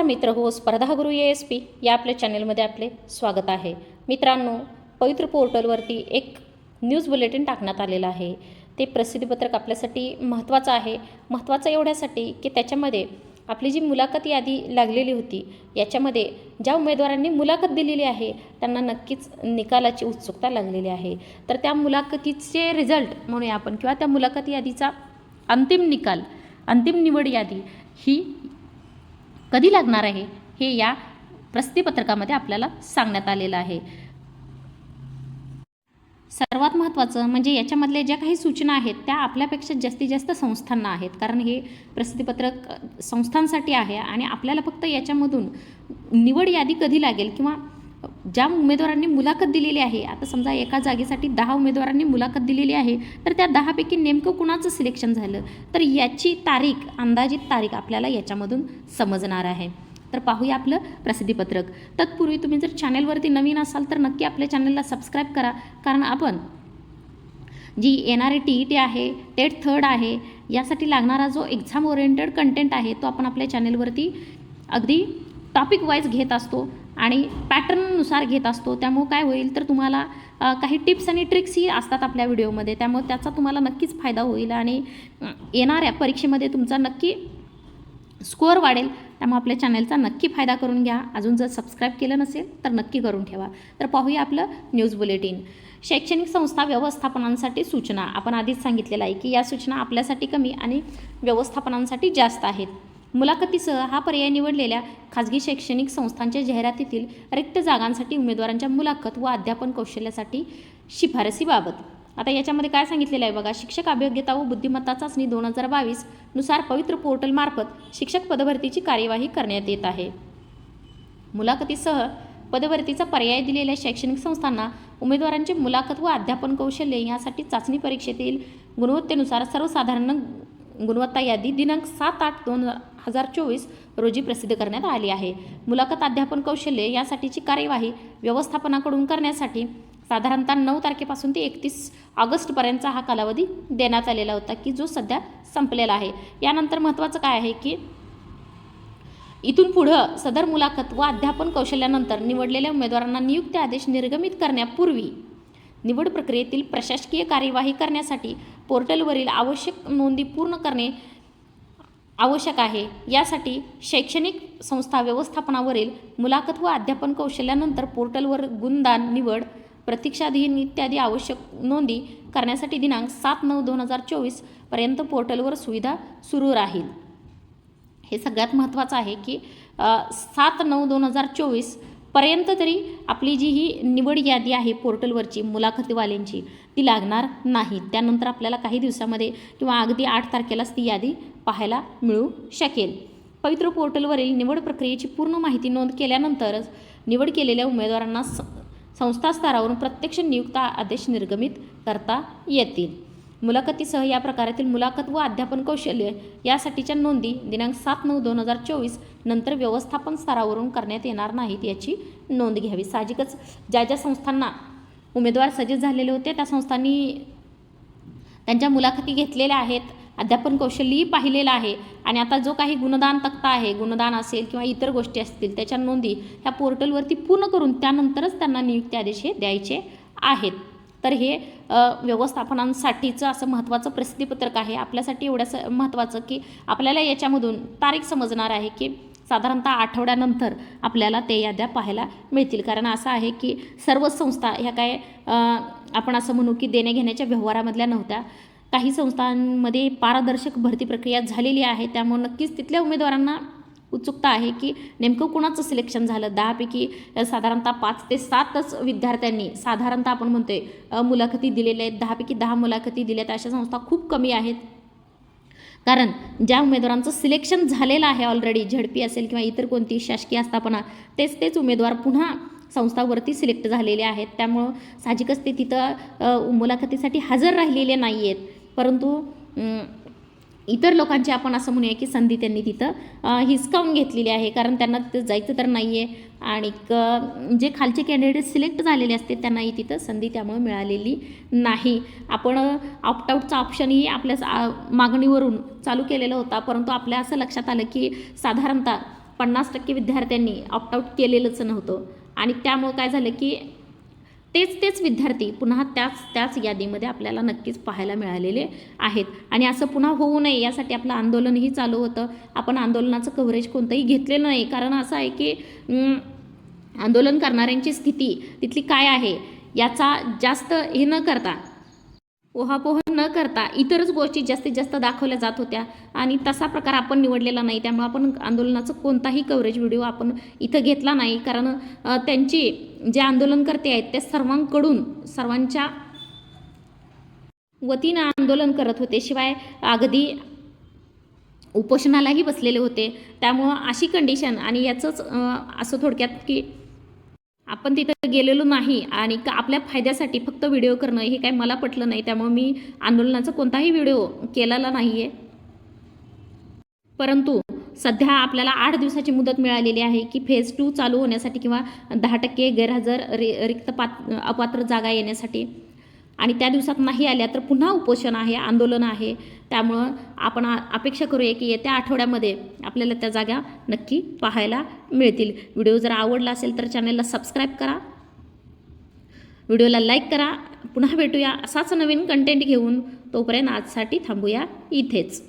मित्र हो, स्पर्धा गुरु ASP या आपल्या चॅनलमध्ये आपले स्वागत आहे. मित्रांनो, पवित्र पोर्टलवरती एक न्यूज बुलेटिन टाकण्यात आलेलं आहे. ते प्रसिद्धीपत्रक आपल्यासाठी महत्त्वाचं आहे. महत्त्वाचं एवढ्यासाठी की त्याच्यामध्ये आपली जी मुलाखत यादी लागलेली होती, याच्यामध्ये ज्या उमेदवारांनी मुलाखत दिलेली आहे त्यांना नक्कीच निकालाची उत्सुकता लागलेली आहे. तर त्या मुलाखतीचे रिझल्ट म्हणूया आपण, किंवा त्या मुलाखत यादीचा अंतिम निकाल, अंतिम निवड यादी ही कधी लागणार आहे हे या प्रसिद्धीपत्रकामध्ये आपल्याला सांगण्यात आलेलं आहे. सर्वात महत्त्वाचं म्हणजे याच्यामधले ज्या काही सूचना आहेत त्या आपल्यापेक्षा जास्तीत जास्त संस्थांना आहेत, कारण हे प्रसिद्धीपत्रक संस्थांसाठी आहे आणि आपल्याला फक्त याच्यामधून निवड यादी कधी लागेल किंवा ज्या उमेदवारांनी मुलाखत दिलेली आहे, आता समजा एका जागेसाठी 10 उमेदवारांनी मुलाखत दिलेली आहे, तर त्या 10 पैकी नेमकं कुणाचं सिलेक्शन झालं तर याची तारीख, अंदाजित तारीख आपल्याला याच्यामधून समजणार आहे. तर पाहूया आपलं प्रसिद्धीपत्रक. तत्पूर्वी तुम्ही जर चॅनलवरती नवीन असाल तर नक्की आपल्या चॅनलला सबस्क्राईब करा, कारण आपण जी येणारी TET आहे, टेट थर्ड आहे, यासाठी लागणारा जो एक्झाम ओरिएंटेड कंटेंट आहे तो आपण आपल्या चॅनलवरती अगदी टॉपिक वाईज घेत असतो आणि पॅटर्ननुसार घेत असतो. त्यामुळे काय होईल तर तुम्हाला काही टिप्स आणि ट्रिक्सही असतात आपल्या व्हिडिओमध्ये, त्यामुळे त्याचा तुम्हाला नक्कीच फायदा होईल आणि येणाऱ्या परीक्षेमध्ये तुमचा नक्की स्कोअर वाढेल. त्यामुळे आपल्या चॅनलचा नक्की फायदा करून घ्या. अजून जर सबस्क्राईब केलं नसेल तर नक्की करून ठेवा. तर पाहूया आपलं न्यूज बुलेटिन. शैक्षणिक संस्था व्यवस्थापनांसाठी सूचना. आपण आधीच सांगितलेलं आहे की या सूचना आपल्यासाठी कमी आणि व्यवस्थापनांसाठी जास्त आहेत. मुलाखतीसह हा पर्याय निवडलेल्या खाजगी शैक्षणिक संस्थांच्या जाहिरातीतील रिक्त जागांसाठी उमेदवारांच्या मुलाखत व अध्यापन कौशल्यासाठी शिफारसीबाबत. आता याच्यामध्ये काय सांगितलेलं आहे बघा. शिक्षक अभियोग्यता व बुद्धिमत्ता चाचणी 2022 नुसार पवित्र पोर्टलमार्फत शिक्षक पदभरतीची कार्यवाही करण्यात येत आहे. मुलाखतीसह पदभरतीचा पर्याय दिलेल्या शैक्षणिक संस्थांना उमेदवारांचे मुलाखत व अध्यापन कौशल्य यासाठी चाचणी परीक्षेतील गुणवत्तेनुसार सर्वसाधारण गुणवत्ता यादी दिनांक 7/8/2024 रोजी प्रसिद्ध करण्यात आली आहे. मुलाखत अध्यापन कौशल्य यासाठीची कार्यवाही व्यवस्थापनाकडून करण्यासाठी साधारणतः 9 तारखेपासून ते 31 ऑगस्टपर्यंतचा हा कालावधी देण्यात आलेला होता, की जो सध्या संपलेला आहे. यानंतर महत्त्वाचं काय आहे की इथून पुढं सदर मुलाखत व अध्यापन कौशल्यानंतर निवडलेल्या उमेदवारांना नियुक्ती आदेश निर्गमित करण्यापूर्वी निवड प्रक्रियेतील प्रशासकीय कार्यवाही करण्यासाठी पोर्टलवरील आवश्यक नोंदी पूर्ण करणे आवश्यक आहे. यासाठी शैक्षणिक संस्था व्यवस्थापनावरील मुलाखत व अध्यापन कौशल्यानंतर पोर्टलवर गुणदान, निवड, प्रतीक्षाधीन इत्यादी आवश्यक नोंदी करण्यासाठी दिनांक 7/9/2024 पर्यंत पोर्टलवर सुविधा सुरू राहील. हे सगळ्यात महत्त्वाचं आहे की 7/9/2024 पर्यंत तरी आपली जी ही निवड यादी आहे पोर्टलवरची मुलाखतीवाल्यांची ती लागणार नाही. त्यानंतर आपल्याला काही दिवसामध्ये किंवा अगदी 8 तारखेलाच ती यादी पाहायला मिळू शकेल. पवित्र पोर्टलवरील निवड प्रक्रियेची पूर्ण माहिती नोंद केल्यानंतरच निवड केलेल्या उमेदवारांना संस्था स्तरावरून प्रत्यक्ष नियुक्ती आदेश निर्गमित करता येतील. मुलाखतीसह या प्रकारातील मुलाखत व अध्यापन कौशल्य यासाठीच्या नोंदी दिनांक 7/9/2024 नंतर व्यवस्थापन स्तरावरून करण्यात येणार नाहीत याची नोंद घ्यावी. साहजिकच ज्या ज्या संस्थांना उमेदवार सज्ज झालेले होते त्या संस्थांनी त्यांच्या मुलाखती घेतलेल्या आहेत, अध्यापन कौशल्यही पाहिलेलं आहे आणि आता जो काही गुणदान तक्ता आहे, गुणदान असेल किंवा इतर गोष्टी असतील त्याच्या नोंदी ह्या पोर्टलवरती पूर्ण करून त्यानंतरच त्यांना नियुक्ती आदेश हे द्यायचे आहेत. तर हे व्यवस्थापनांसाठीचं असं महत्त्वाचं प्रसिद्धीपत्रक आहे. आपल्यासाठी एवढं महत्त्वाचं की आपल्याला याच्यामधून तारीख समजणार आहे की साधारणतः आठवड्यानंतर आपल्याला ते याद्या पाहायला मिळतील. कारण असं आहे की सर्व संस्था ह्या काय आपण असं म्हणू की देण्याघेण्याच्या व्यवहारामधल्या नव्हत्या. काही संस्थांमध्ये पारदर्शक भरती प्रक्रिया झालेली आहे, त्यामुळे नक्कीच तिथल्या उमेदवारांना उत्सुकता आहे की नेमकं कुणाचं सिलेक्शन झालं. 10 पैकी साधारणतः 5 ते 7च विद्यार्थ्यांनी साधारणतः आपण म्हणतोय मुलाखती दिलेल्या आहेत. 10 पैकी 10 मुलाखती दिल्यात अशा संस्था खूप कमी आहेत. कारण ज्या उमेदवारांचं सिलेक्शन झालेलं आहे ऑलरेडी, झडपी असेल किंवा इतर कोणती शासकीय आस्थापना, तेच उमेदवार पुन्हा संस्थावरती सिलेक्ट झालेले आहेत. त्यामुळं साहजिकच ते तिथं मुलाखतीसाठी हजर राहिलेले नाही आहेत, परंतु इतर लोकांची आपण असं म्हणूया की संधी त्यांनी तिथं हिसकावून घेतलेली आहे, कारण त्यांना तिथं जायचं तर नाही आहे आणि जे खालचे कॅन्डिडेट सिलेक्ट झालेले असते त्यांनाही तिथं संधी त्यामुळे मिळालेली नाही. आपण ऑप्टआउटचा ऑप्शनही आपल्या मागणीवरून चालू केलेला होता, परंतु आपल्या असं लक्षात आलं की साधारणतः 50% विद्यार्थ्यांनी ऑप्टआउट केलेलंच नव्हतं आणि त्यामुळं काय झालं की तेच विद्यार्थी पुन्हा त्याच यादीमध्ये आपल्याला नक्कीच पाहायला मिळालेले आहेत आणि असं पुन्हा होऊ नये यासाठी आपलं आंदोलनही चालू होतं. आपण आंदोलनाचं कव्हरेज कोणतंही घेतलेलं नाही, कारण असं आहे की आंदोलन करणाऱ्यांची स्थिती तिथली काय आहे याचा जास्त हे न करता, ओहापोह न करता इतरच गोष्टी जास्तीत जास्त दाखवल्या जात होत्या आणि तसा प्रकार आपण निवडलेला नाही. त्यामुळे आपण आंदोलनाचं कोणताही कव्हरेज व्हिडिओ आपण इथं घेतला नाही, कारण त्यांची जे आंदोलनकर्ते आहेत ते सर्वांच्या वतीनं आंदोलन करत होते, शिवाय अगदी उपोषणालाही बसलेले होते. त्यामुळं अशी कंडिशन आणि याचंच असं थोडक्यात की आपण तिथं गेलेलो नाही आणि आपल्या फायद्यासाठी फक्त व्हिडिओ करणं हे काय मला पटलं नाही. त्यामुळे मी आंदोलनाचा कोणताही व्हिडिओ केलेला नाही आहे. परंतु सध्या आपल्याला 8 दिवसाची मुदत मिळालेली आहे की फेज 2 चालू होण्यासाठी किंवा 10% गैरहजर अपात्र जागा येण्यासाठी, आणि त्या दिवसात नाही आल्या तर पुन्हा उपोषण आहे, आंदोलन आहे. त्यामुळं आपण अपेक्षा करूया की येत्या आठवड्यामध्ये आपल्याला त्या जागा नक्की पाहायला मिळतील. व्हिडिओ जर आवडला असेल तर चॅनलला सबस्क्राईब करा, व्हिडिओला लाईक करा. पुन्हा भेटूया असाच नवीन कंटेंट घेऊन. तोपर्यंत आजसाठी थांबूया इथेच.